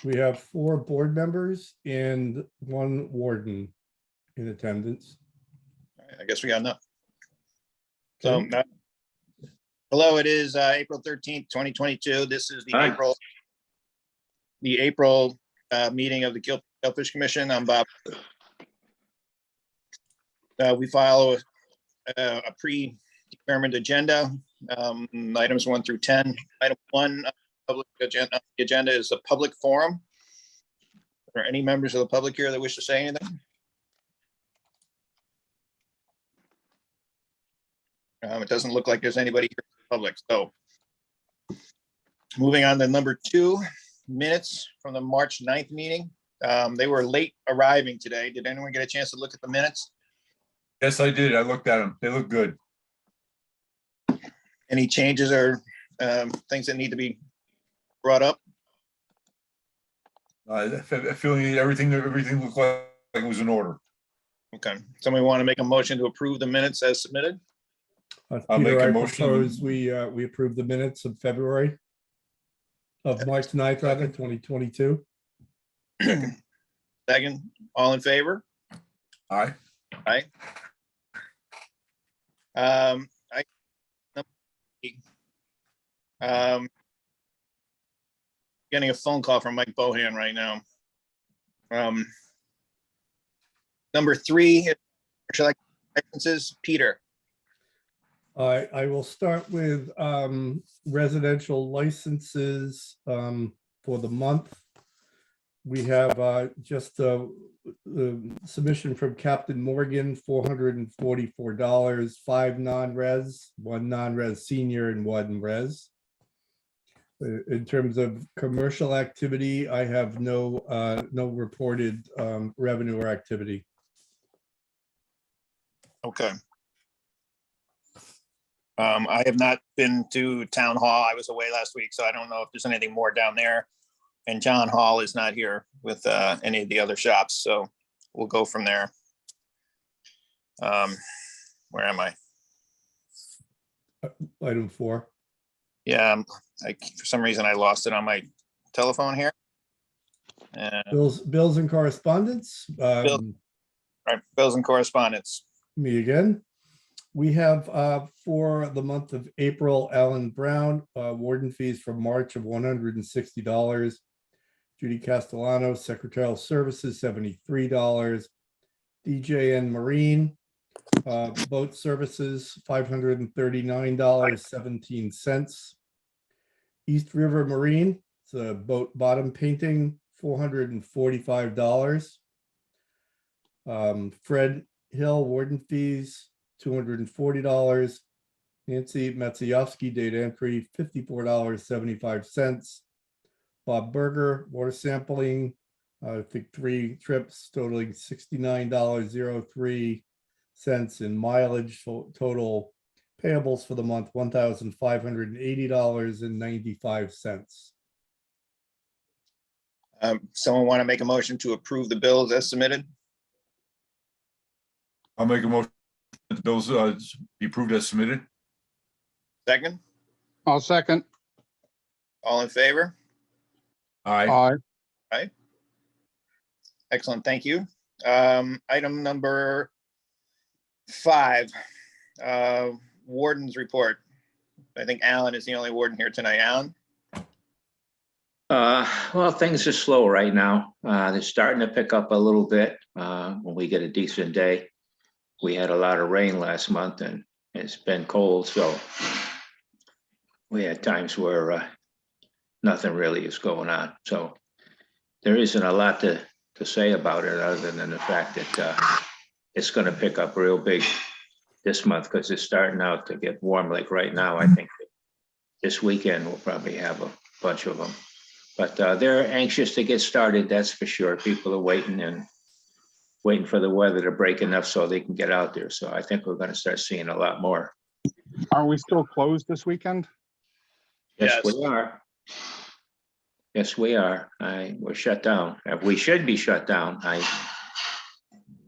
We have 4 board members and 1 warden in attendance. All right, I guess we got enough. So, Okay. hello, it is April 13th, 2022. This is the Hi. April meeting of the Guilford Shellfish Commission. I'm Bob. We follow a predetermined agenda. Items 1 through 10. Item 1 public agenda. The agenda is a public forum. Are there any members of the public here that wish to say anything? It doesn't look like there's anybody here in the public. So moving on to number 2, minutes from the March 9th meeting. They were late arriving today. Did anyone get a chance to look at the minutes? Yes, I did. I looked at them. They look good. Any changes or things that need to be brought up? I feel everything looked like it was in order. Okay. Somebody want to make a motion to approve the minutes as submitted? I'll Peter, make a I motion. propose we approve the minutes of February of March 9th, rather, 2022. Second, all in favor? Aye. Aye. Getting a phone call from Mike Bohan right now. Number 3, licenses, Peter. I will start with residential licenses for the month. We have just a submission from Captain Morgan, $444, 5 non-res, 1 non-res senior and 1 res. In terms of commercial activity, I have no reported revenue or activity. Okay. I have not been to town hall. I was away last week, so I don't know if there's anything more down there. And John Hall is not here with any of the other shops, so we'll go from there. Where am I? Item 4. Yeah, for some reason I lost it on my telephone here. Bills and correspondence. All right, bills and correspondence. Me again. We have for the month of April, Alan Brown, warden fees for March of $160. Judy Castellano, secretarial services, $73. DJN Marine, boat services, $539.17. East River Marine, it's a boat bottom painting, $445. Fred Hill, warden fees, $240. Nancy Matsiovsky, data entry, $54.75. Bob Berger, water sampling, I think 3 trips totaling $69.03 in mileage. Total payables for the month, $1,580.95. Someone want to make a motion to approve the bills as submitted? I'll make a motion that the bills be approved as submitted. Second, I'll second. all in favor? Aye. Aye. Excellent, thank you. Item number 5, warden's report. I think Alan is the only warden here tonight. Alan? Well, things are slow right now. They're starting to pick up a little bit when we get a decent day. We had a lot of rain last month and it's been cold, so we had times where nothing really is going on. So there isn't a lot to say about it other than the fact that it's going to pick up real big this month because it's starting out to get warm. Like right now, I think this weekend we'll probably have a bunch of them. But they're anxious to get started, that's for sure. People are waiting for the weather to break enough so they can get out there. So I think we're going to start seeing a lot more. Are we still closed this weekend? Yes, Yes. we are. Yes, we are. We're shut down. We should be shut down.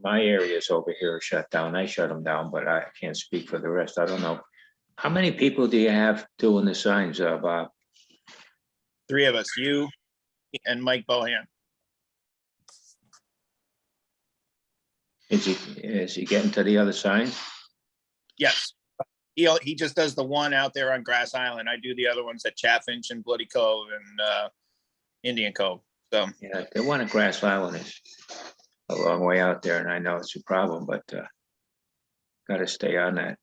My areas over here are shut down. I shut them down, but I can't speak for the rest. I don't know. How many people do you have doing the signs, Bob? 3 of us, you, and Mike Bohan. Is he getting to the other signs? Yes. He just does the one out there on Grass Island. I do the other ones at Chaffinch and Bloody Cove and Indian Cove. So Yeah, the one at Grass Island is a long way out there, and I know it's a problem, but got to stay on that.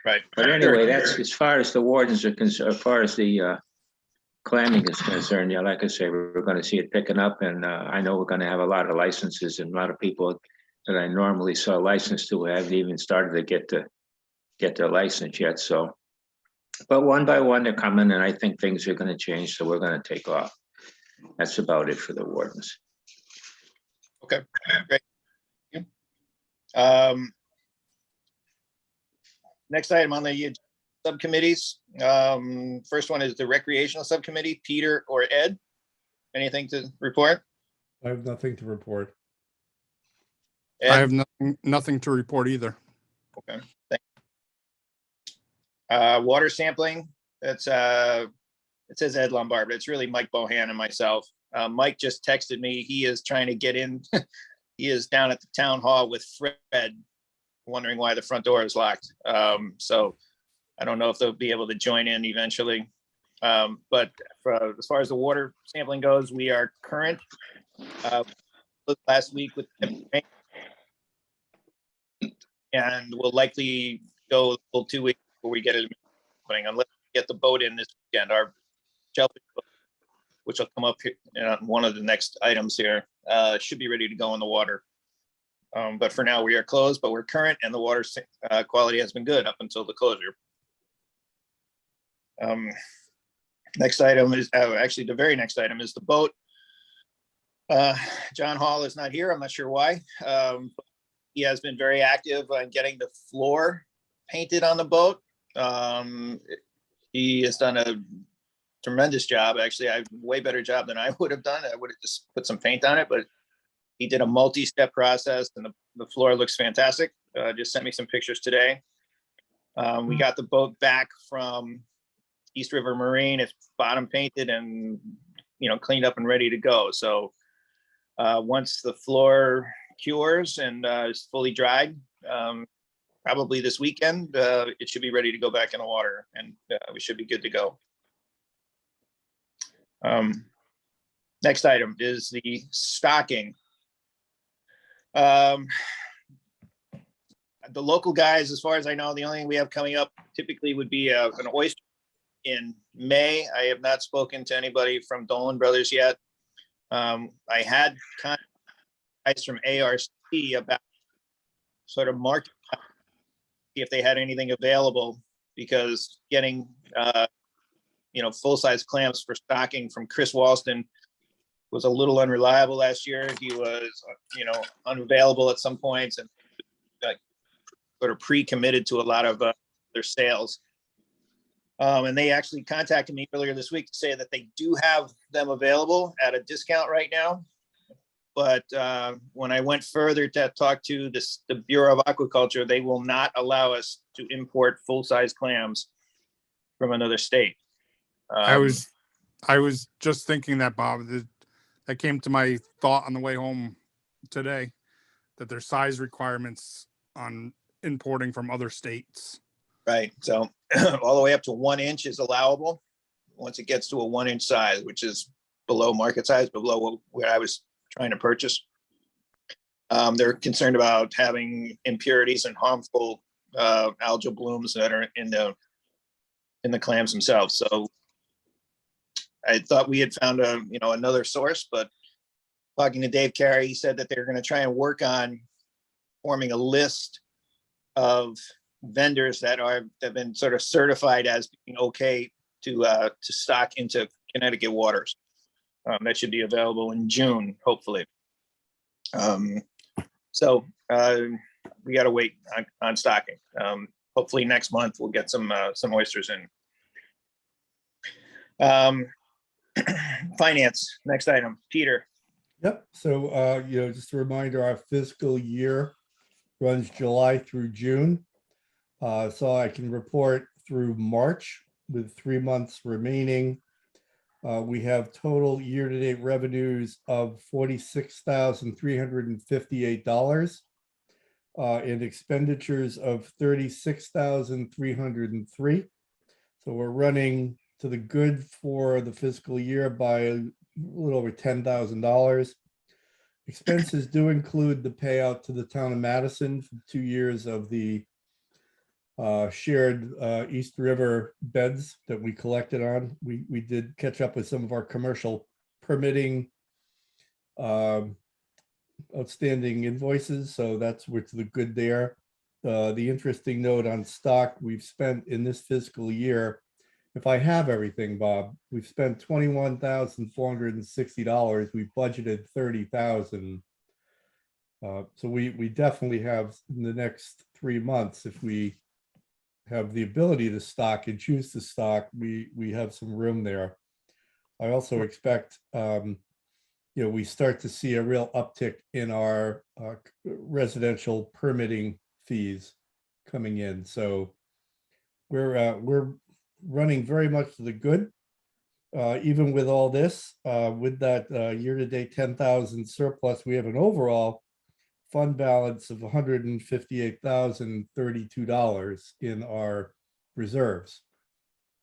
right. But anyway, that's as far as the wardens are concerned. As far as the clamming is concerned, yeah, like I say, we're going to see it picking up, and I know we're going to have a lot of licenses, and a lot of people that I normally saw licensed to haven't even started to get their license yet. So, but one by one they're coming, and I think things are going to change, so we're going to take off. That's about it for the wardens. Okay, great. Next item on the subcommittees. First one is the Recreational Subcommittee. Peter or Ed, anything to report? I have nothing to report. I Ed? have nothing to report either. Okay. Water sampling. That's it says Ed Lombard, but it's really Mike Bohan and myself. Mike just texted me. He is trying to get in. He is down at the town hall with Fred, wondering why the front door is locked. So I don't know if they'll be able to join in eventually. But as far as the water sampling goes, we are current. Last week with and we'll likely go a full 2 weeks before we get it opening, unless we get the boat in this weekend. Our Shellfish, which will come up here, one of the next items here, should be ready to go in the water. But for now, we are closed, but we're current, and the water quality has been good up until the closure. Next item is actually the very next item is the boat. John Hall is not here. I'm not sure why. He has been very active on getting the floor painted on the boat. He has done a tremendous job. Actually, a way better job than I would have done. I would have just put some paint on it, but he did a multi-step process, and the floor looks fantastic. Just sent me some pictures today. We got the boat back from East River Marine. It's bottom painted and cleaned up and ready to go. So once the floor cures and is fully dried, probably this weekend, it should be ready to go back in the water, and we should be good to go. Next item is the stocking. The local guys, as far as I know, the only thing we have coming up typically would be an oyster in May. I have not spoken to anybody from Dolan Brothers yet. I had contacted guys from ARC about sort of market, see if they had anything available, because getting full-size clamps for stocking from Chris Walston was a little unreliable last year. He was unavailable at some points and sort of pre-committed to a lot of their sales. And they actually contacted me earlier this week to say that they do have them available at a discount right now. But when I went further to talk to the Bureau of Aquaculture, they will not allow us to import full-size clams from another state. I was just thinking that, Bob, that came to my thought on the way home today, that there's size requirements on importing from other states. Right. So all the way up to 1 inch is allowable once it gets to a 1 inch size, which is below market size, below where I was trying to purchase. They're concerned about having impurities and harmful algal blooms that are in the clams themselves. So I thought we had found another source, but talking to Dave Carey, he said that they're going to try and work on forming a list of vendors that have been sort of certified as being okay to stock into Connecticut waters. That should be available in June, hopefully. So we got to wait on stocking. Hopefully next month we'll get some oysters in. Finance, next item, Peter. Yep. So, just a reminder, our fiscal year runs July through June. So I can report through March with 3 months remaining. We have total year-to-date revenues of $46,358 and expenditures of $36,303. So we're running to the good for the fiscal year by a little over $10,000. Expenses do include the payout to the town of Madison for 2 years of the shared East River beds that we collected on. We did catch up with some of our commercial permitting outstanding invoices, so that's what's the good there. The interesting note on stock, we've spent in this fiscal year, if I have everything, Bob, we've spent $21,460. We budgeted $30,000. So we definitely have in the next 3 months, if we have the ability to stock and choose to stock, we have some room there. I also expect, we start to see a real uptick in our residential permitting fees coming in. So we're running very much to the good. Even with all this, with that year-to-date 10,000 surplus, we have an overall fund balance of $158,032 in our reserves.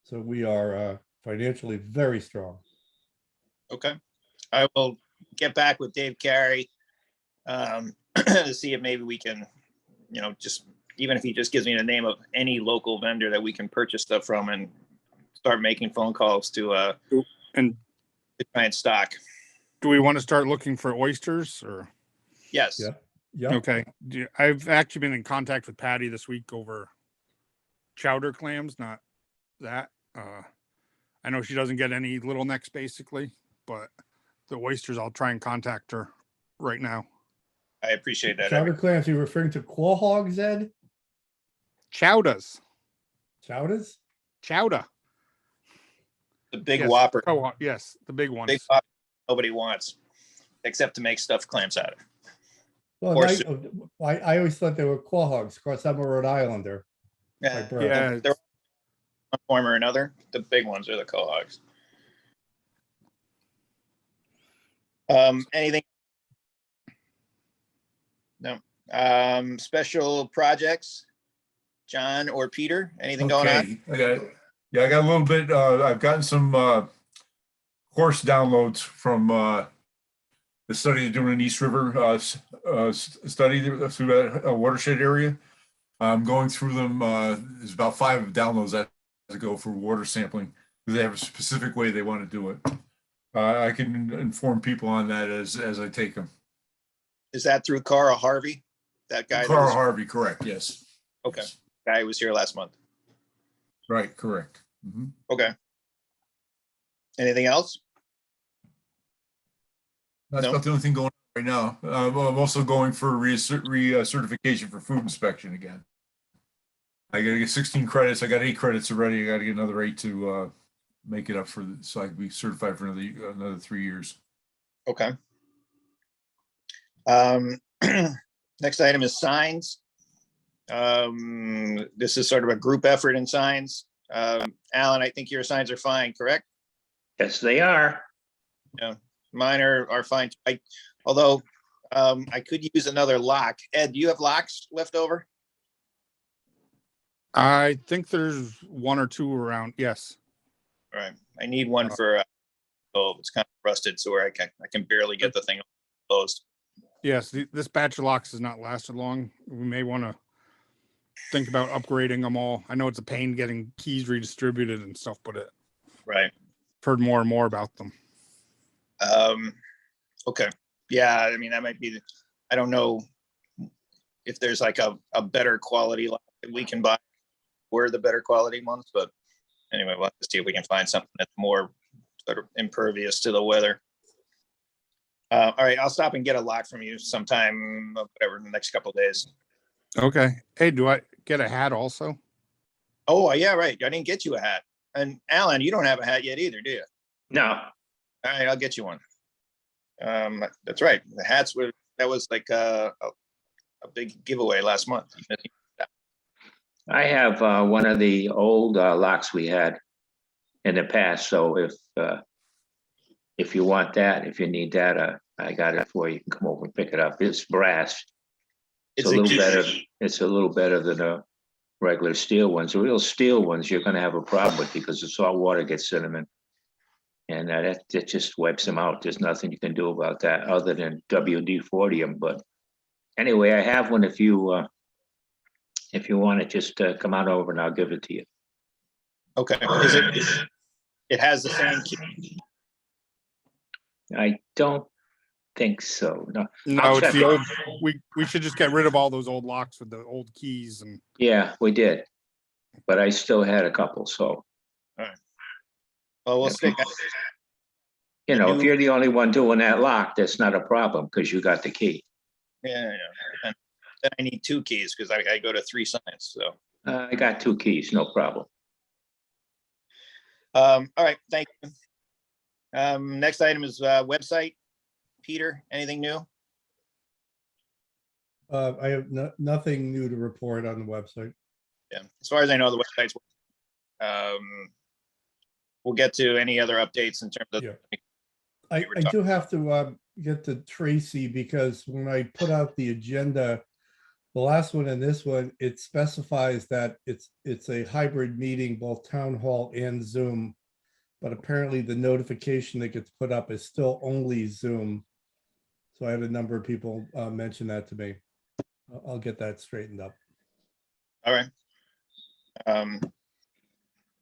So we are financially very strong. Okay. I will get back with Dave Carey to see if maybe we can, just even if he just gives me the name of any local vendor that we can purchase stuff from and start making phone calls to And try and stock. do we want to start looking for oysters or? Yes. Yeah. Yeah. Okay. I've actually been in contact with Patty this week over chowder clams, not that. I know she doesn't get any little necks basically, but the oysters, I'll try and contact her right now. I appreciate that. Chowder clams, you're referring to quahogs, Ed? Chowdas. Chowdas? Chowder. The big Yes. whopper. Yes, the big ones. Big whopper nobody wants, except to make stuffed clams out of. Well, Or I always thought they were quahogs. Of course, I'm a Rhode Islander. by Yeah, birth. Yeah. they're one form or another. The big ones are the quahogs. Anything? No. Special projects, John or Peter, anything going on? Okay, I got a little bit, I've gotten some course downloads from the study they're doing in East River study through that watershed area. I'm going through them. There's about 5 downloads that have to go for water sampling because they have a specific way they want to do it. I can inform people on that as I take them. Is that through Carl Harvey? That guy? Carl Harvey, correct, yes. Okay. Guy who was here last month. Right, correct. Mhm. Okay. Anything else? That's No. about the only thing going on right now. I'm also going for certification for food inspection again. I gotta get 16 credits. I got 8 credits already. I gotta get another 8 to make it up so I can be certified for another 3 years. Okay. Next item is signs. This is sort of a group effort in signs. Alan, I think your signs are fine, correct? Yes, they are. Mine are fine. Although I could use another lock. Ed, do you have locks left over? I think there's 1 or 2 around. Yes. All right. I need one for it's kind of rusted, so where I can barely get the thing closed. Yes. This batch of locks has not lasted long. We may want to think about upgrading them all. I know it's a pain getting keys redistributed and stuff, but Right. I've heard more and more about them. Okay. Yeah, I mean, that might be, I don't know if there's like a better quality lock that we can buy. We're the better quality ones, but anyway, we'll have to see if we can find something that's more sort of impervious to the weather. All right, I'll stop and get a lock from you sometime, whatever, in the next couple of days. Okay. Hey, do I get a hat also? Oh, yeah, right. I didn't get you a hat. And Alan, you don't have a hat yet either, do you? No, All right, I'll get you one. That's right. The hats that was like a big giveaway last month. I have one of the old locks we had in the past. So if if you want that, if you need that, I got it for you. You can come over and pick it up. It's brass. It's a It's a little key. better. It's a little better than the regular steel ones. The real steel ones, you're gonna have a problem with because the salt water gets in them and that just wipes them out. There's nothing you can do about that other than WD-40 them. But anyway, I have one if you want to just come on over and I'll give it to you. Okay. It has the same key. I don't think so. No. No, I'll it's check the it. old, we should just get rid of all those old locks with the old keys and Yeah, we did. But I still had a couple, so. Well, we'll stick. You know, if you're the only one doing that lock, that's not a problem because you got the key. Yeah. And then I need 2 keys because I go to 3 signs. So, I got 2 keys, no problem. all right. Thank you. Next item is website. Peter, anything new? I have nothing new to report on the website. Yeah. As far as I know, the website's. We'll get to any other updates in terms of. Yeah. we were I do have to get to Tracy because when I put out the agenda, the last one and this one, it specifies that it's a hybrid meeting, both town hall and Zoom. But apparently the notification that gets put up is still only Zoom. So I had a number of people mention that to me. I'll get that straightened up. All right.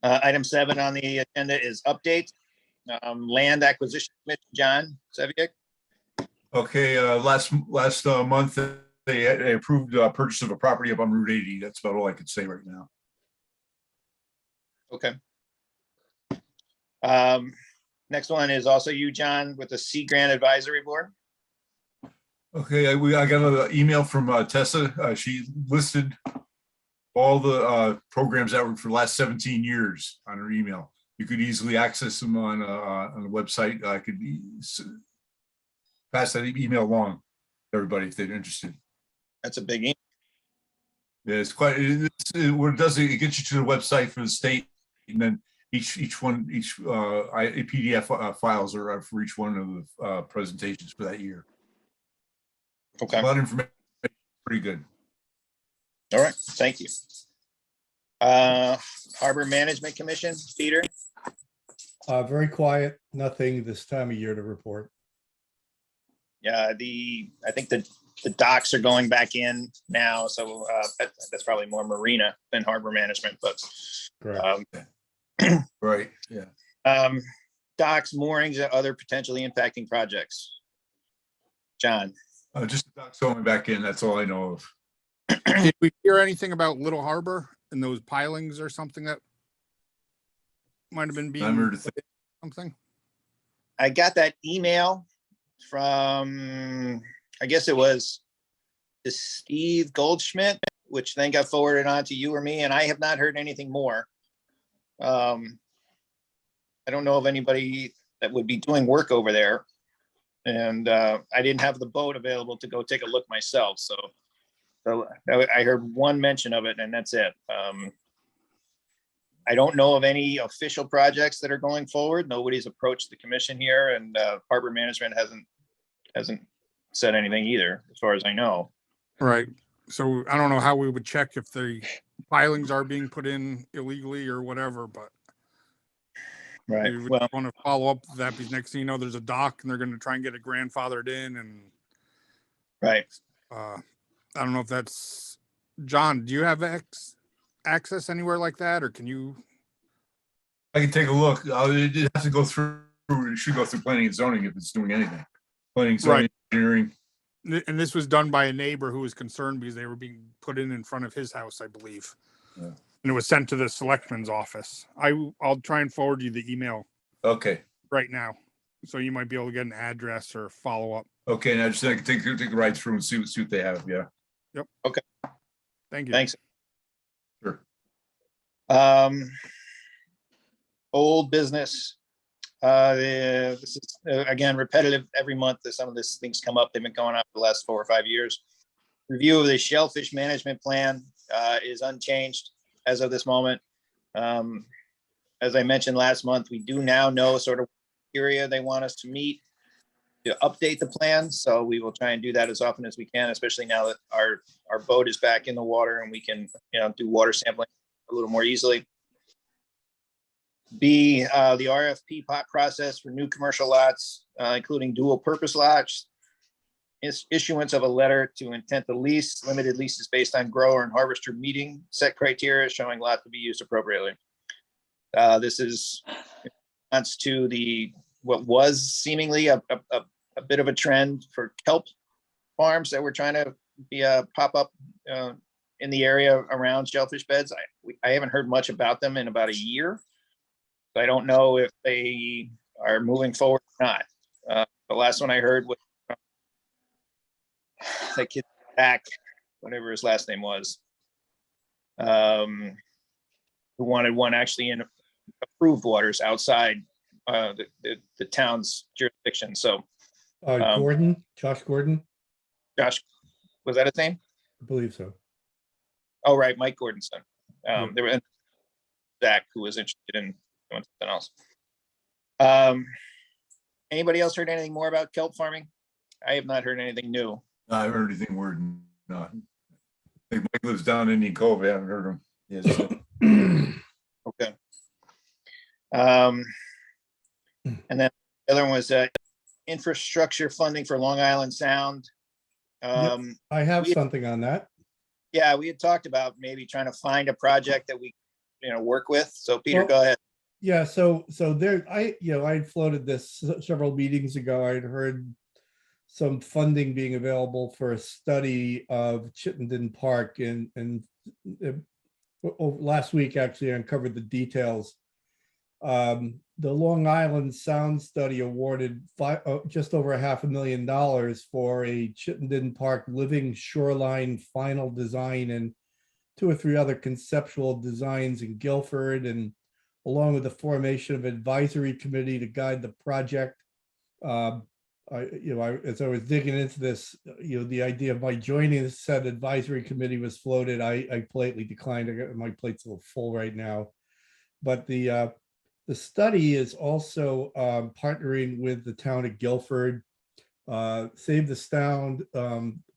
Item 7 on the agenda is update. Land acquisition commission, John Seviak. Okay, last month, they approved purchase of a property up on Route 80. That's about all I could say right now. Okay. Next one is also you, John, with the Sea Grant Advisory Board. Okay, I got an email from Tessa. She listed all the programs that were for the last 17 years on her email. You could easily access them on the website. I could pass that email along to everybody if they're interested. That's a big email. Yeah, it's quite. What it does, it gets you to the website for the state, and then each PDF files are for each one of the presentations for that year. Okay. A lot of information, pretty good. All right. Thank you. Harbor Management Commission, Peter. Very quiet, nothing this time of year to report. Yeah, I think the docks are going back in now, so that's probably more marina than harbor management, but Correct. Right, yeah. Docks, moorings, and other potentially impacting projects. John. Just the docks going back in, that's all I know of. did we hear anything about Little Harbor and those pilings or something that might have been being something? I got that email from, I guess it was Steve Goldschmidt, which then got forwarded on to you or me, and I have not heard anything more. I don't know of anybody that would be doing work over there. And I didn't have the boat available to go take a look myself. So I heard one mention of it and that's it. I don't know of any official projects that are going forward. Nobody's approached the commission here, and harbor management hasn't said anything either, as far as I know. Right. So I don't know how we would check if the pilings are being put in illegally or whatever, but Right. we would Well, want to follow up with that because next thing you know, there's a dock and they're going to try and get it grandfathered in. And right. I don't know if that's John. Do you have access anywhere like that, or can you? I can take a look. It has to go through. It should go through planning and zoning if it's doing anything. Planning, zoning, engineering. And this was done by a neighbor who was concerned because they were being put in front of his house, I believe. Yeah. And it was sent to the selectman's office. I'll try and forward you the email Okay. right now, so you might be able to get an address or follow up. Okay. Now just take a ride through and see what they have. Yeah. Yep. Okay. Thank you. Thanks. Sure. Old business. This is again repetitive every month. Some of these things come up. They've been going on for the last 4 or 5 years. Review of the Shellfish Management Plan is unchanged as of this moment. As I mentioned last month, we do now know sort of criteria they want us to meet to update the plan. So we will try and do that as often as we can, especially now that our boat is back in the water and we can, do water sampling a little more easily. B, the RFP process for new commercial lots, including dual purpose lots. Issuance of a letter to intent the lease, limited leases based on grower and harvester meeting set criteria showing lot to be used appropriately. This is in response to what was seemingly a bit of a trend for kelp farms that were trying to be pop up in the area around shellfish beds. I haven't heard much about them in about a year. So I don't know if they are moving forward or not. The last one I heard was that kid back, whatever his last name was, who wanted one actually in approved waters outside the town's jurisdiction. So Gordon, Josh Gordon, Josh, was that his name? I believe so. Oh, right, Mike Gordon's son. Yeah. There was Zach who was interested in doing something else. Anybody else heard anything more about kelp farming? I have not heard anything new. I haven't heard anything word. No. I think Mike lives down in Indian Cove. I haven't heard him. Yes. Okay. And then the other one was infrastructure funding for Long Island Sound. I have we- something on that. Yeah, we had talked about maybe trying to find a project that we, work with. So Peter, Well- go ahead. Yeah, so there, I floated this several meetings ago. I'd heard some funding being available for a study of Chittenden Park, and last week actually I uncovered the details. The Long Island Sound Study awarded just over $500,000 for a Chittenden Park living shoreline final design and 2 or 3 other conceptual designs in Guilford, and along with the formation of advisory committee to guide the project. As I was digging into this, the idea of my joining the said advisory committee was floated. I politely declined. My plate's a little full right now. But the study is also partnering with the town of Guilford. Save the Sound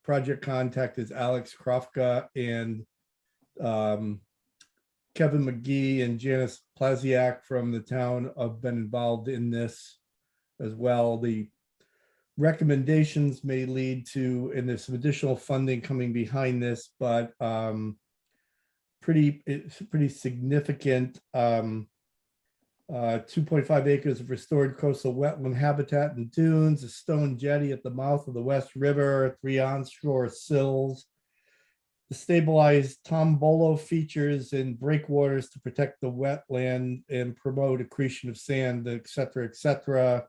project contact is Alex Krofka and Kevin McGee and Janice Plaziak from the town have been involved in this as well. The recommendations may lead to, and there's some additional funding coming behind this, but pretty significant 2.5 acres of restored coastal wetland habitat and dunes, a stone jetty at the mouth of the West River, 3 onshore sills, the stabilized tombolo features and breakwaters to protect the wetland and promote accretion of sand, et cetera, et cetera.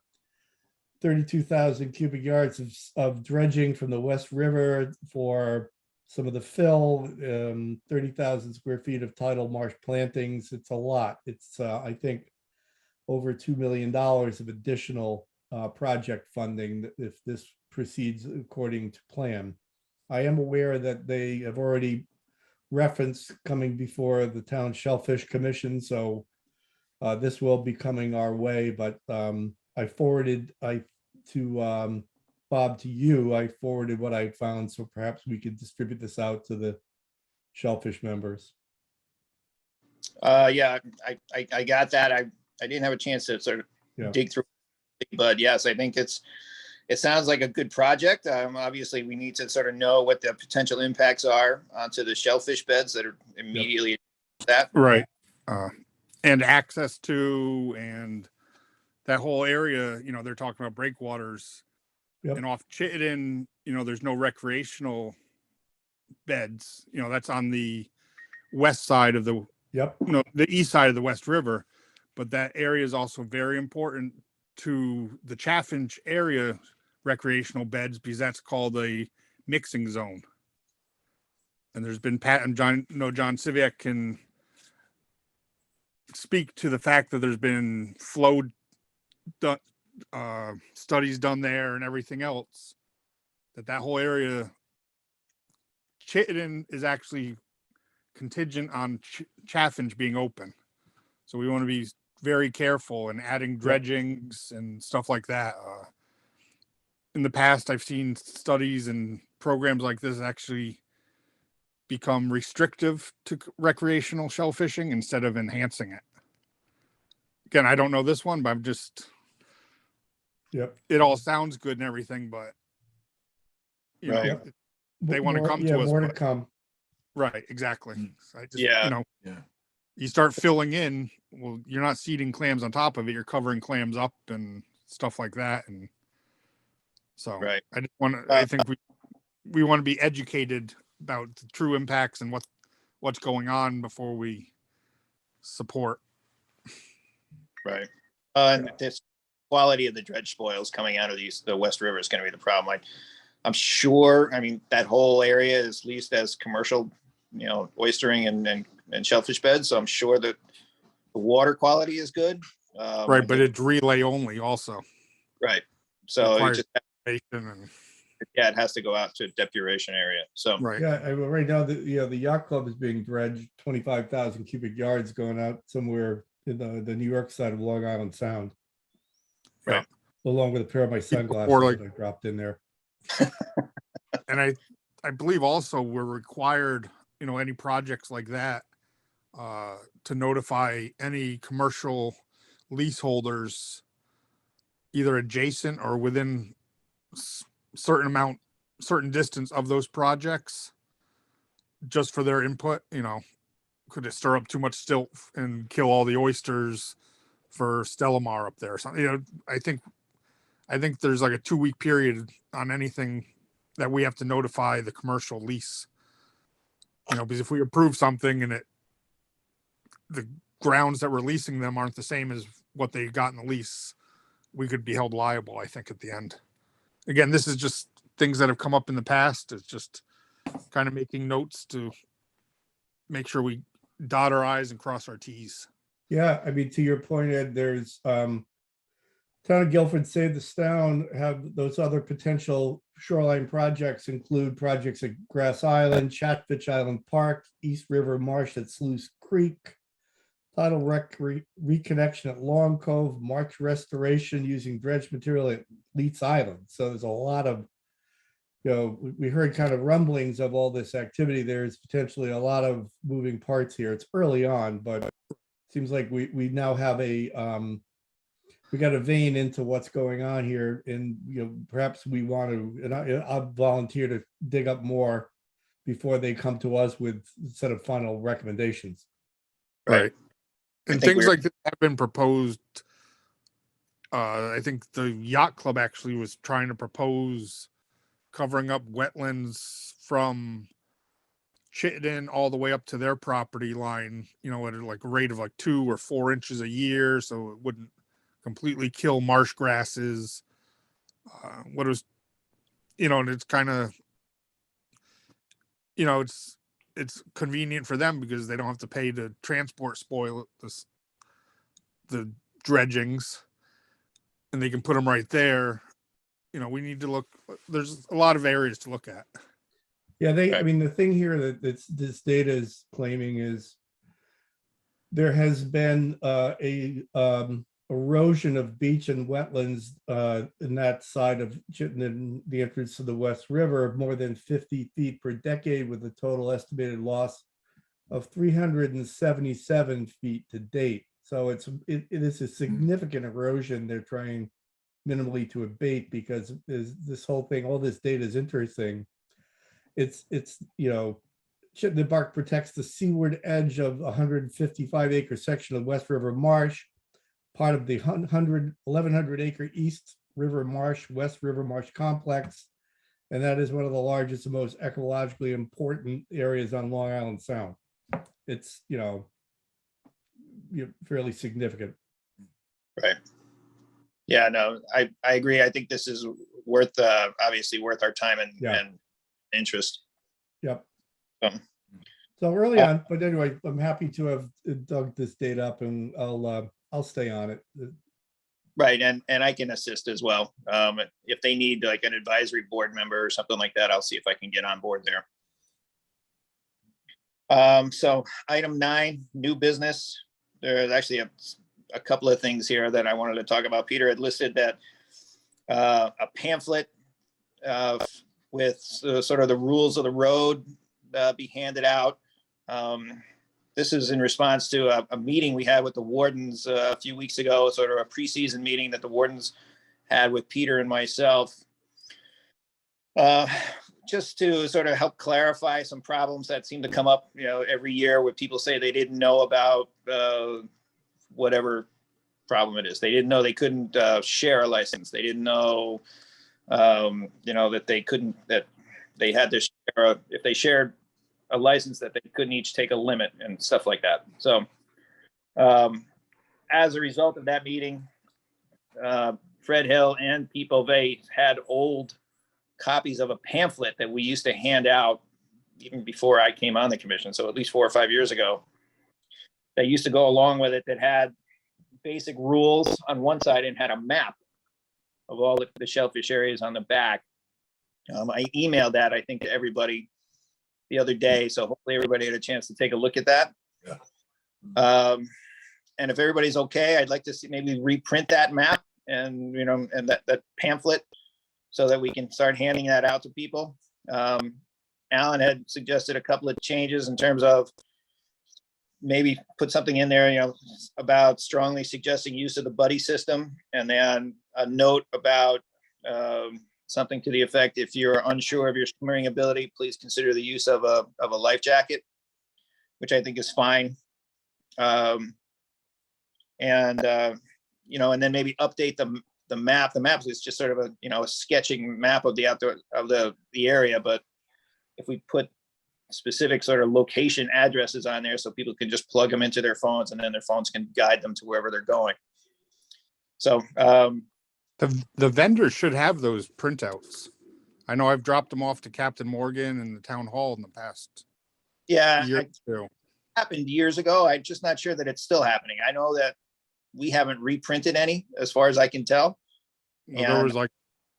32,000 cubic yards of dredging from the West River for some of the fill, 30,000 square feet of tidal marsh plantings. It's a lot. It's, I think, over $2 million of additional project funding if this proceeds according to plan. I am aware that they have already referenced coming before the town Shellfish Commission, so this will be coming our way, but I forwarded to Bob, to you, I forwarded what I found, so perhaps we could distribute this out to the Shellfish members. Yeah, I got that. I didn't have a chance to sort of dig through, but yes, I think it sounds like a good project. Obviously, we need to sort of know what the potential impacts are onto the shellfish beds that are immediately that. Right. And access to, and that whole area, they're talking about breakwaters. Yep. And off Chittenden, there's no recreational beds. That's on the west side of the, the east side of the West River. But that area is also very important to the Chaffinch area recreational beds, because that's called a mixing zone. And there's been John Civiak can speak to the fact that there's been flow studies done there and everything else, that whole area, Chittenden, is actually contingent on Chaffinch being open. So we want to be very careful in adding dredgings and stuff like that. In the past, I've seen studies and programs like this actually become restrictive to recreational shellfishing instead of enhancing it. Again, I don't know this one, but I'm just, Yep. it all sounds good and everything, but you Right. know, they want to More- come yeah, to us. more to but- come. Right, exactly. Mm. So I just, Yeah. you know, Yeah. you start filling in, well, you're not seeding clams on top of it, you're covering clams up and stuff like that. And so Right. I just want to, I think we want to be educated about the true impacts and what's going on before we support. Right. And this quality of the dredge spoils coming out of the West River is going to be the problem. I'm sure, I mean, that whole area is leased as commercial, oystering and shellfish beds. So I'm sure that the water quality is good. Right, but it's relay only also. Right. So it Requires just, and it has to go out to a depuration area. So, right. Yeah, right now, the yacht club is being dredged 25,000 cubic yards going out somewhere in the New York side of Long Island Sound. Right. Along with a pair of my sunglasses Or like- that I dropped in there. And I believe also we're required, any projects like that, to notify any commercial leaseholders either adjacent or within certain distance of those projects, just for their input. Could it stir up too much silt and kill all the oysters for Stellamar up there or something? I think there's like a 2-week period on anything that we have to notify the commercial lease. Because if we approve something and the grounds that we're leasing them aren't the same as what they got in the lease, we could be held liable, I think, at the end. Again, this is just things that have come up in the past. It's just kind of making notes to make sure we dot our I's and cross our T's. Yeah, I mean, to your point, Ed, there's Town of Guilford Save the Town have those other potential shoreline projects include projects at Grass Island, Chatfish Island Park, East River Marsh at Sluice Creek, tidal reconnection at Long Cove, marsh restoration using dredge material at Leeds Island. So there's a lot of, we heard kind of rumblings of all this activity. There's potentially a lot of moving parts here. It's early on, but it seems like we now have we got a vein into what's going on here, and perhaps we want to, and I'll volunteer to dig up more before they come to us with a set of final recommendations. Right. And think things we're- like that have been proposed. I think the yacht club actually was trying to propose covering up wetlands from Chittenden all the way up to their property line, at a rate of 2 or 4 inches a year, so it wouldn't completely kill marsh grasses. And it's kind of, it's convenient for them because they don't have to pay to transport the dredgings, and they can put them right there. We need to look, there's a lot of areas to look at. Yeah, I Right. mean, the thing here that this data is claiming is there has been a erosion of beach and wetlands in that side of Chittenden, the entrance to the West River, of more than 50 feet per decade, with a total estimated loss of 377 feet to date. So it is a significant erosion they're trying minimally to abate, because this whole thing, all this data is interesting. It's Chittenden Bark protects the seaward edge of a 155-acre section of West River Marsh, part of the 1,100-acre East River Marsh, West River Marsh complex, and that is one of the largest and most ecologically important areas on Long Island Sound. It's fairly significant. right. Yeah, no, I agree. I think this is obviously worth our time and interest. Yep. Um, So early on, but anyway, I'm happy to have dug this data up, and I'll stay on it. Right, and I can assist as well. If they need like an advisory board member or something like that, I'll see if I can get on board there. So item 9, new business. There's actually a couple of things here that I wanted to talk about. Peter had listed that a pamphlet with sort of the rules of the road be handed out. This is in response to a meeting we had with the wardens a few weeks ago, sort of a preseason meeting that the wardens had with Peter and myself. Just to sort of help clarify some problems that seem to come up, every year where people say they didn't know about whatever problem it is. They didn't know they couldn't share a license. They didn't know, that they couldn't, that they had to share, if they shared a license, that they couldn't each take a limit and stuff like that. So as a result of that meeting, Fred Hill and Pete Beauvais had old copies of a pamphlet that we used to hand out even before I came on the commission, so at least 4 or 5 years ago, that used to go along with it, that had basic rules on one side and had a map of all the shellfish areas on the back. I emailed that, I think, to everybody the other day, so hopefully everybody had a chance to take a look at that. Yeah. And if everybody's okay, I'd like to see maybe reprint that map and and that pamphlet, so that we can start handing that out to people. Alan had suggested a couple of changes in terms of maybe put something in there, about strongly suggesting use of the buddy system, and then a note about something to the effect, if you're unsure of your swimming ability, please consider the use of a life jacket, which I think is fine. And then maybe update the map. The map is just sort of a sketching map of the outdoor of the area, but if we put specific sort of location addresses on there, so people can just plug them into their phones, and then their phones can guide them to wherever they're going. So The vendors should have those printouts. I know I've dropped them off to Captain Morgan and the town hall in the past yeah, year it or two. happened years ago. I'm just not sure that it's still happening. I know that we haven't reprinted any, as far as I can tell. Well,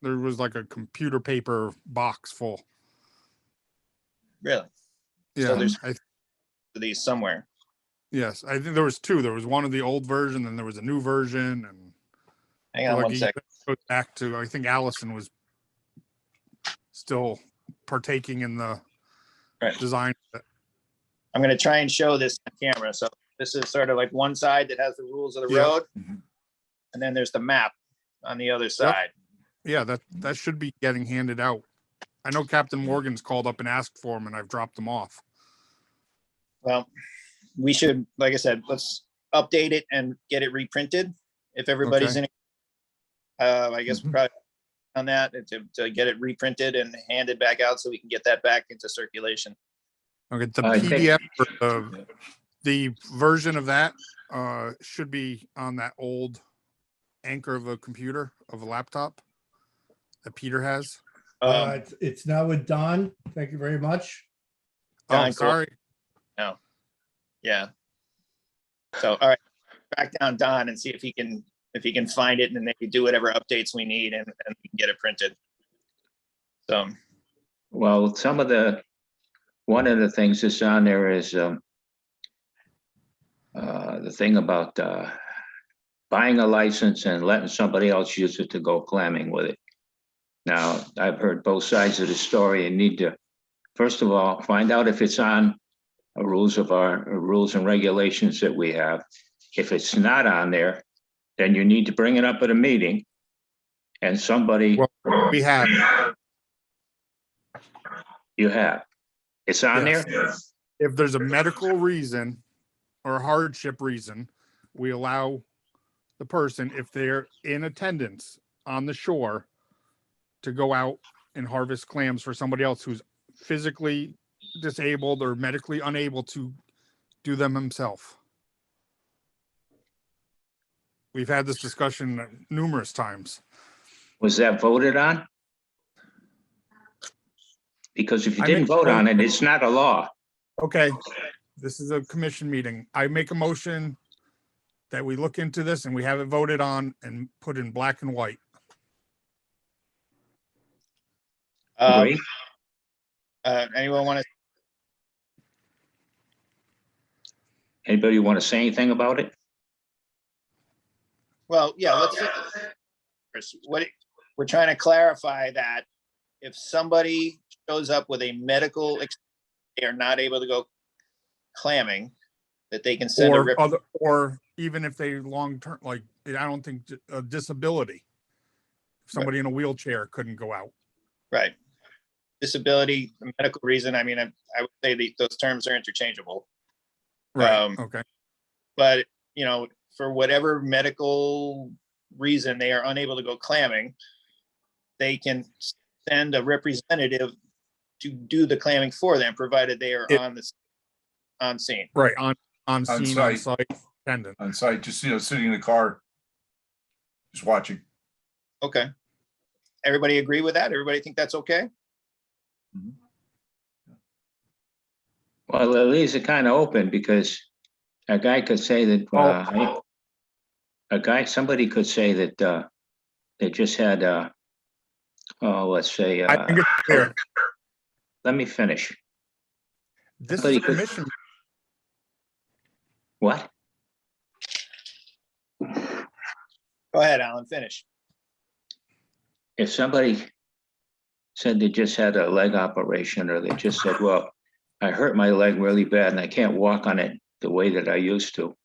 there was like a computer paper box full. Really? Yeah, So there's these somewhere. yes, I think there was two. There was one of the old version, and there was a new version, and Hang on like one second. goes back to, I think Allison was still partaking in the Right. design. I'm going to try and show this on camera. So this is sort of like one side that has the rules of the Yeah. road, Mhm. and then there's the map on the other side. Yeah, that should be getting handed out. I know Captain Morgan's called up and asked for them, and I've dropped them off. Well, we should, like I said, let's update it and get it reprinted. If everybody's Okay. in it, I guess Mhm. probably on that to get it reprinted and handed back out, so we can get that back into circulation. Okay, the I think- PDF for the version of that should be on that old anchor of a computer, of a laptop that Peter has. It's now with Don. Thank you very much. Oh, Don, cool. sorry. Yeah. So, all right, back down Don and see if he can find it, and then they can do whatever updates we need, and we can get it printed. So, Well, one of the things that's on there is the thing about buying a license and letting somebody else use it to go clamming with it. Now, I've heard both sides of the story and need to, first of all, find out if it's on rules and regulations that we have. If it's not on there, then you need to bring it up at a meeting, and somebody. Well, we have. You have. It's on Yes. there? If there's a medical reason or a hardship reason, we allow the person, if they're in attendance on the shore, to go out and harvest clams for somebody else who's physically disabled or medically unable to do them himself. We've had this discussion numerous times. Was that voted on? Because if you I didn't make- vote on it, it's not a law. Okay, this is a commission meeting. I make a motion that we look into this and we have it voted on and put in black and white. Agree? anyone want to? Anybody want to say anything about it? Well, yeah, let's, what, we're trying to clarify that if somebody shows up with a medical, they are not able to go clamming, that they can send a or even if they long-term, like, I don't think a disability. If somebody in a wheelchair couldn't go out. right. Disability, medical reason, I mean, I would say those terms are interchangeable. Right, okay. But, you know, for whatever medical reason they are unable to go clamming, they can send a representative to do the clamming for them, provided they are on scene. Right, on scene, on site. site, attendant. On site, just, sitting in the car, just watching. Okay. Everybody agree with that? Everybody think that's okay? Well, it leaves it kind of open because a guy could say that, somebody could say that they just had, let's say, I think it's clear. let me finish. This is Somebody a could- commission. What? Go ahead, Alan, finish. If somebody said they just had a leg operation, or they just said, well, I hurt my leg really bad and I can't walk on it the way that I used to,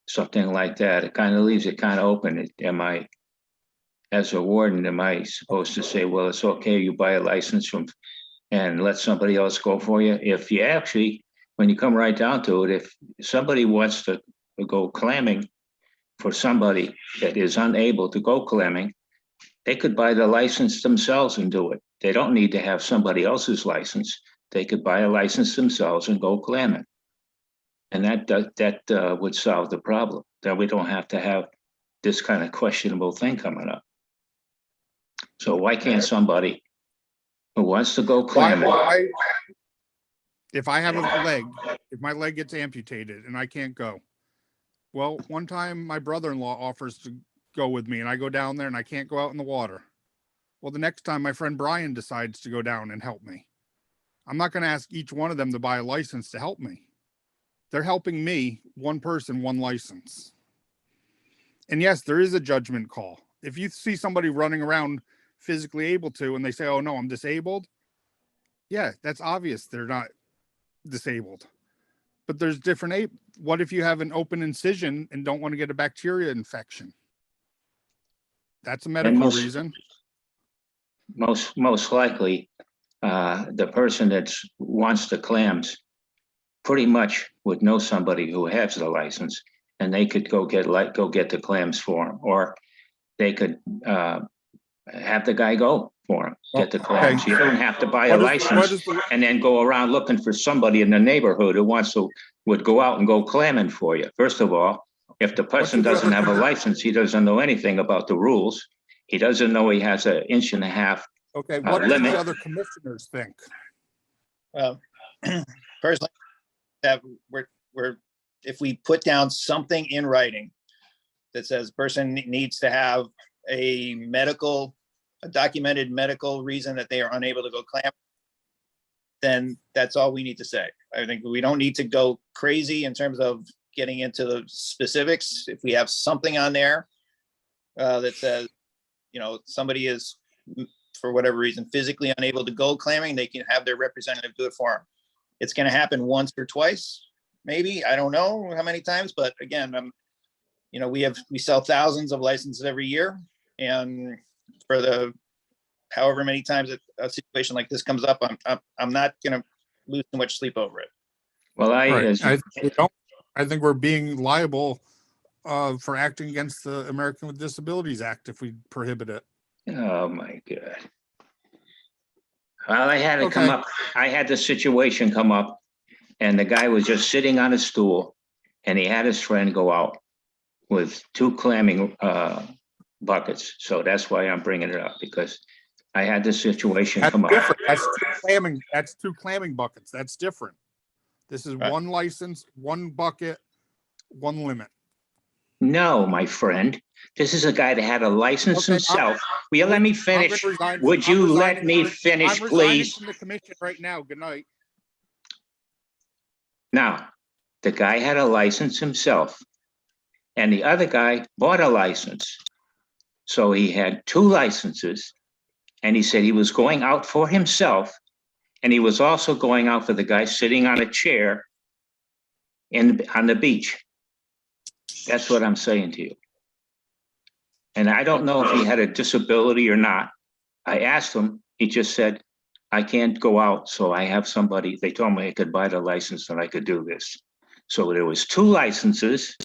something like that, it kind of leaves it kind of open. Am I, as a warden, am I supposed to say, well, it's okay, you buy a license from and let somebody else go for you? If you actually, when you come right down to it, if somebody wants to go clamming for somebody that is unable to go clamming, they could buy the license themselves and do it. They don't need to have somebody else's license. They could buy a license themselves and go clamming. And that would solve the problem. Then we don't have to have this kind of questionable thing coming up. So why can't somebody who wants to go clamming? If I have a leg, if my leg gets amputated and I can't go, well, one time my brother-in-law offers to go with me and I go down there and I can't go out in the water. Well, the next time my friend Brian decides to go down and help me, I'm not going to ask each one of them to buy a license to help me. They're helping me, one person, one license. And yes, there is a judgment call. If you see somebody running around physically able to, and they say, oh no, I'm disabled. Yeah, that's obvious. They're not disabled, but there's different. What if you have an open incision and don't want to get a bacteria infection? That's a medical reason. Most likely, the person that wants the clams pretty much would know somebody who has the license, and they could go get the clams for them, or they could have the guy go for them, get the clams. Okay. You don't have to buy a license and then go around looking for somebody in the neighborhood who would go out and go clamming for you. First of all, if the person doesn't have a license, he doesn't know anything about the rules. He doesn't know he has an 1.5 inch. Okay, what do the other commissioners think? Personally, that if we put down something in writing that says person needs to have a documented medical reason that they are unable to go clam, then that's all we need to say. I think we don't need to go crazy in terms of getting into the specifics. If we have something on there that says, you know, somebody is, for whatever reason, physically unable to go clamming, they can have their representative do it for them. It's going to happen once or twice, maybe. I don't know how many times, but again, you know, we sell thousands of licenses every year, and for the however many times a situation like this comes up, I'm not going to lose too much sleep over it. Well, I think we're being liable for acting against the American with Disabilities Act if we prohibit it. Oh my God. Well, I had it come up. I had the situation come up, and the guy was just sitting on a stool, and he had his friend go out with 2 clamming buckets. So that's why I'm bringing it up, because I had this situation come up. That's 2 clamming buckets. That's different. This is 1 license, 1 bucket, 1 limit. No, my friend. This is a guy that had a license himself. Will you let me finish? Would you let me finish, please? From the commission right now. Good night. Now, the guy had a license himself. And the other guy bought a license. So he had 2 licenses. And he said he was going out for himself. And he was also going out for the guy sitting on a chair on the beach. That's what I'm saying to you. And I don't know if he had a disability or not. I asked him, he just said, I can't go out, so I have somebody, they told me I could buy the license and I could do this. So there was 2 licenses,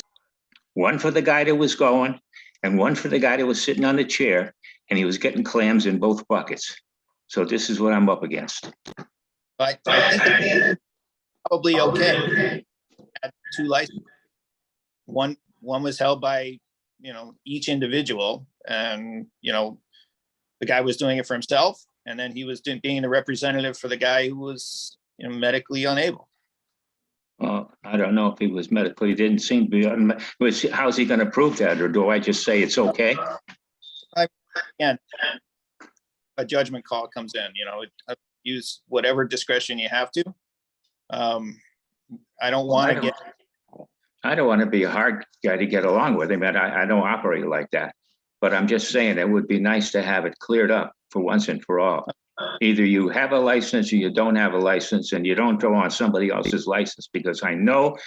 one for the guy that was going and one for the guy that was sitting on the chair, and he was getting clams in both buckets. So this is what I'm up against. But I think it's probably okay. Had 2 licenses. One was held by, each individual, and, the guy was doing it for himself, and then he was being the representative for the guy who was, medically unable. Well, I don't know if he was medically, didn't seem to be. How's he going to prove that? Or do I just say it's okay? Again, a judgment call comes in, use whatever discretion you have to. I don't want to get. I don't want to be a hard guy to get along with him, and I don't operate like that. But I'm just saying it would be nice to have it cleared up for once and for all. Either you have a license or you don't have a license, and you don't go on somebody else's license, because I know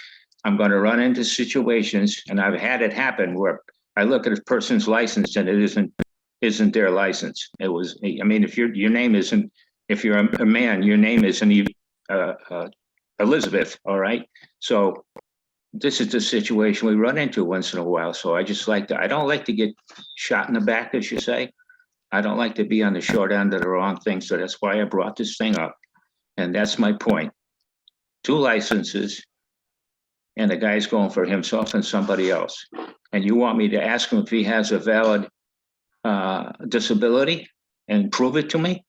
I'm going to run into situations, and I've had it happen where I look at a person's license and it isn't their license. It was, I mean, if your name isn't, if you're a man, your name isn't even Elizabeth, all right? So this is the situation we run into once in a while. So I don't like to get shot in the back, as you say. I don't like to be on the short end of the wrong thing. So that's why I brought this thing up. And that's my point. 2 licenses, and the guy's going for himself and somebody else. And you want me to ask him if he has a valid disability and prove it to me?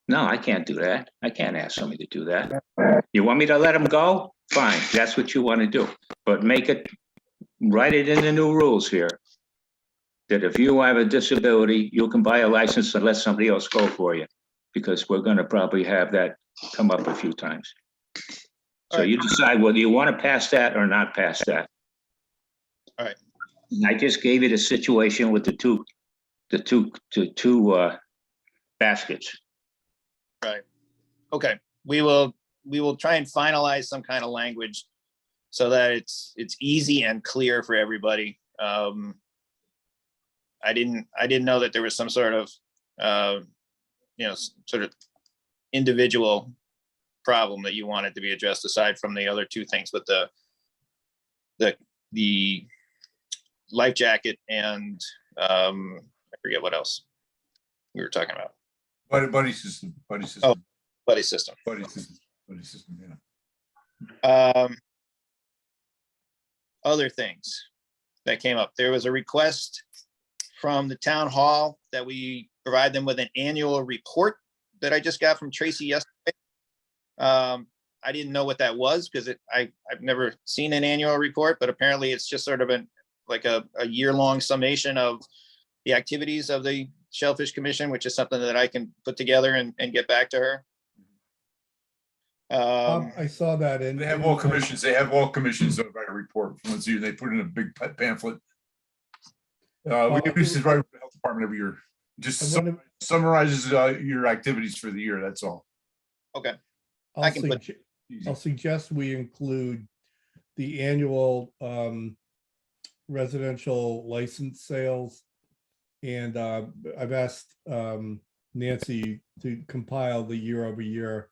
No, I can't do that. I can't ask somebody to do that. You want me to let him go? Fine, that's what you want to do. But write it in the new rules here, that if you have a disability, you can buy a license and let somebody else go for you, because we're going to probably have that come up a few times. So you decide whether you want to pass that or not pass that. All right. And I just gave you the situation with the two baskets. Right. Okay. We will try and finalize some kind of language so that it's easy and clear for everybody. I didn't know that there was some sort of sort of individual problem that you wanted to be addressed aside from the other 2 things, but the life jacket and I forget what else we were talking about. Buddy system. Oh, buddy system. Buddy system, yeah. Other things that came up. There was a request from the town hall that we provide them with an annual report that I just got from Tracy yesterday. I didn't know what that was because I've never seen an annual report, but apparently it's just sort of a year-long summation of the activities of the Shellfish Commission, which is something that I can put together and get back to her. I saw that, and They have all commissions. They have all commissions that write a report once a year. They put it in a big pamphlet. We do this is right with the health department every year. Just summarizes your activities for the year. That's all. Okay. I'll suggest we include the annual residential license sales, and I've asked Nancy to compile the year-over-year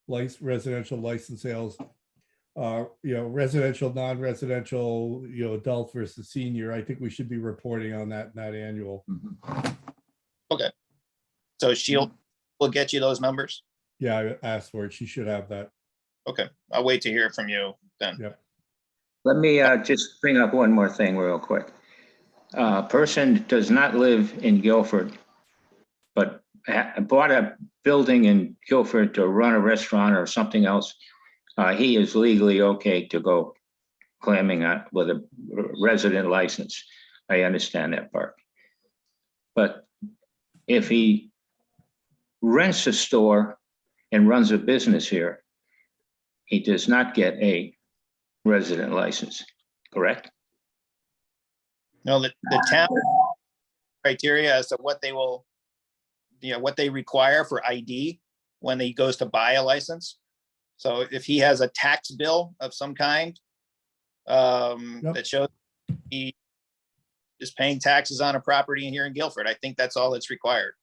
residential license sales, residential, non-residential, adult versus senior. I think we should be reporting on that in that annual. Okay. So we'll get you those numbers. Yeah, I asked for it. She should have that. Okay. I'll wait to hear from you then. Yep. Let me just bring up one more thing real quick. A person does not live in Guilford, but bought a building in Guilford to run a restaurant or something else. He is legally okay to go clamming with a resident license. I understand that part. But if he rents a store and runs a business here, he does not get a resident license, correct? No, the town criteria as to what they will, what they require for ID when he goes to buy a license. So if he has a tax bill of some kind that shows he is paying taxes on a property here in Guilford, I think that's all that's required.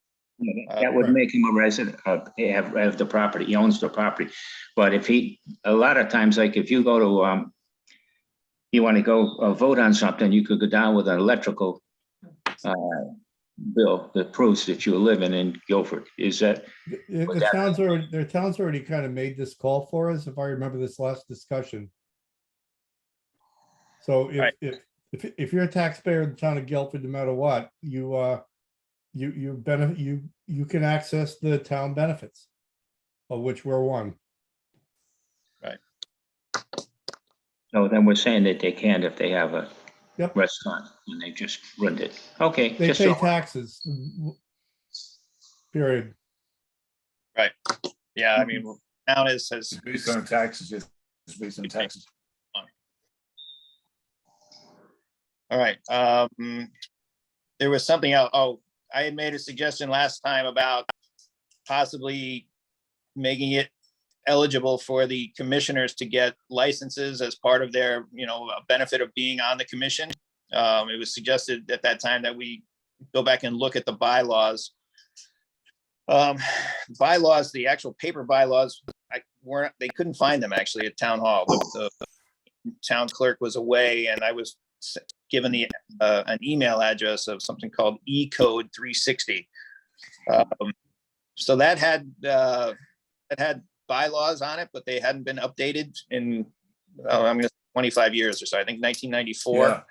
That would make him a resident of, have the property, he owns the property. But if he, a lot of times, like if you go to, you want to go vote on something, you could go down with an electrical bill that proves that you live in Guilford. Is that? The town's already kind of made this call for us, if I remember this last discussion. So Right. if you're a taxpayer in the town of Guilford, no matter what, you can access the town benefits, of which we're one. Right. So then we're saying that they can if they have a Yep. restaurant and they just run it. Okay. They just pay so- taxes. Period. Yeah, I mean, town has It's based on taxes. It's based on taxes. all right. There was something else. Oh, I had made a suggestion last time about possibly making it eligible for the commissioners to get licenses as part of their, benefit of being on the commission. It was suggested at that time that we go back and look at the bylaws. Bylaws, the actual paper bylaws, they couldn't find them actually at town hall. The town clerk was away and I was given an email address of something called E-Code 360. So that had bylaws on it, but they hadn't been updated in, I'm gonna say 25 years or so. I think 1994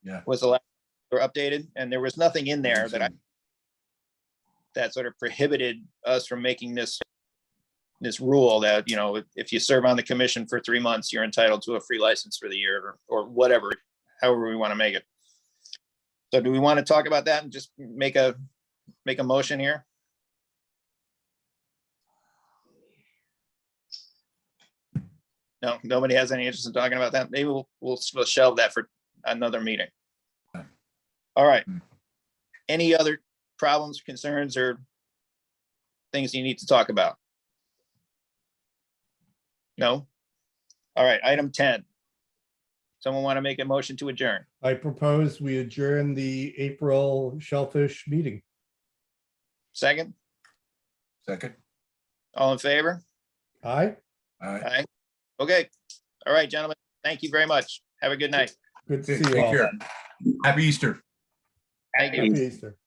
Yeah. was the last they were updated, and there was nothing in there that sort of prohibited us from making this rule that, if you serve on the commission for 3 months, you're entitled to a free license for the year or whatever, however we want to make it. So do we want to talk about that and just make a motion here? No, nobody has any interest in talking about that. Maybe we'll shelve that for another meeting. All right. Any other problems, concerns, or things you need to talk about? No? All right, item 10. Someone want to make a motion to adjourn? I propose we adjourn the April Shellfish meeting. Second? Second. All in favor? Aye. All right. Aye. Okay. All right, gentlemen. Thank you very much. Have a good night. Good to Take see you all. care. Happy Easter. Thank you. Happy Easter.